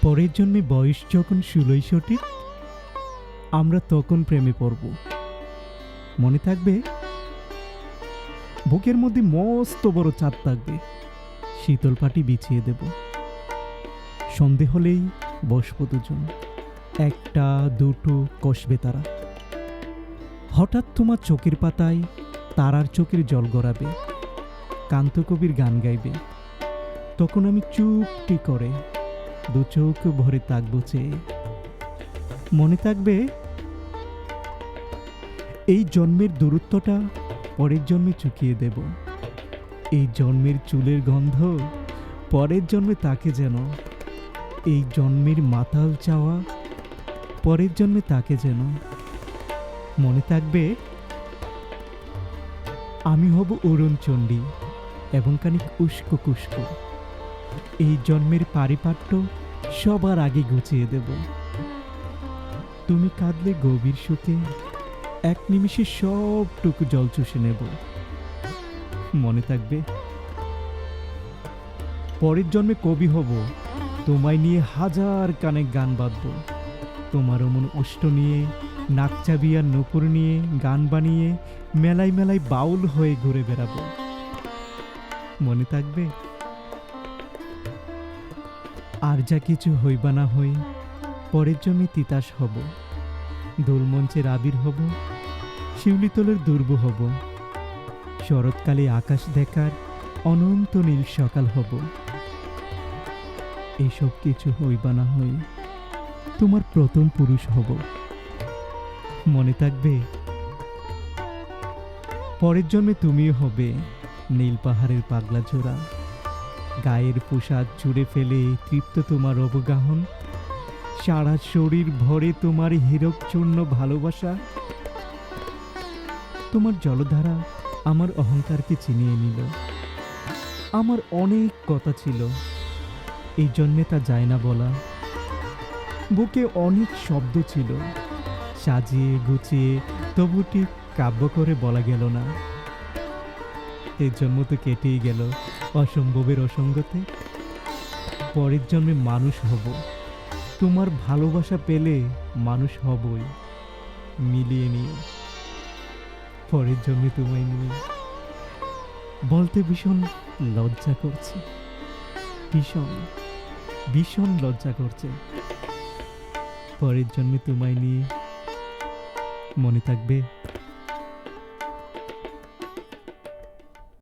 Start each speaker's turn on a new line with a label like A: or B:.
A: পরের জন্মে বয়স যখন 16 সঠিক, আমরা তখন প্রেমে পড়ব। মনে থাকবে? বুকের মধ্যে মস্ত বড় চাঁদ থাকবে, শীতল পাটি বিছিয়ে দেব। সন্ধে হলেই বসবো দুজন, একটা দুটো কষবে তারা। হঠাৎ তোমার চোখের পাতায় তারার চোখের জল গড়াবে, কান্ত কবির গান গাইবে। তখন আমি চুপটি করে দু চোখ ভরে তাকবো চেয়ে। মনে থাকবে? এই জন্মের দূরত্বটা পরের জন্মে চুকিয়ে দেব। এই জন্মের চুলের গন্ধ পরের জন্মে তাকে যেন, এই জন্মের মাতাল চাওয়া পরের জন্মে তাকে যেন। মনে থাকবে? আমি হব অরুণচণ্ডী এবং খানিক উস্কো কুস্কো। এই জন্মের পারিপাট্য সবার আগে গুছিয়ে দেব। তুমি কাঁদলে গভীর সুখে এক নিমিষে সবটুকু জল চুষে নেব। মনে থাকবে? পরের জন্মে কবি হব, তোমায় নিয়ে হাজার কানে গান বাঁধব। তোমার অমন ওষ্ঠ নিয়ে, নাকচাবি আর নূপুর নিয়ে গান বানিয়ে মেলায় মেলায় বাউল হয়ে ঘুরে বেড়াবো। মনে থাকবে? আর যা কিছু হইবা না হই, পরের জন্মে তিতাস হব। দোলমঞ্চের আবির হব, শিউলিতলের দুর্ব হব। শরৎকালে আকাশ দেখার অনন্ত নীল সকাল হব। এসব কিছু হইবা না হই, তোমার প্রথম পুরুষ হব। মনে থাকবে? পরের জন্মে তুমিও হবে নীল পাহাড়ের পাগলা জোড়া। গায়ের পোশাক জুড়ে ফেলে তৃপ্ত তোমার অবগাহন, সারা শরীর ভরে তোমার হীরকচূর্ণ ভালোবাসা। তোমার জলধারা আমার অহংকারকে চিনিয়ে নিল। আমার অনেক কথা ছিল, এই জন্যে তা যায় না বলা। বুকে অনেক শব্দ ছিল, সাজিয়ে গুছিয়ে তবু ঠিক কাব্য করে বলা গেল না। এই জন্ম তো কেটেই গেল অসম্ভবের অসঙ্গতে। পরের জন্মে মানুষ হব, তোমার ভালোবাসা পেলে মানুষ হবই, মিলিয়ে নিয়ে। পরের জন্মে তোমায় নিয়ে বলতে ভীষণ লজ্জা করছে, ভীষণ ভীষণ লজ্জা করছে। পরের জন্মে তোমায় নিয়ে। মনে থাকবে?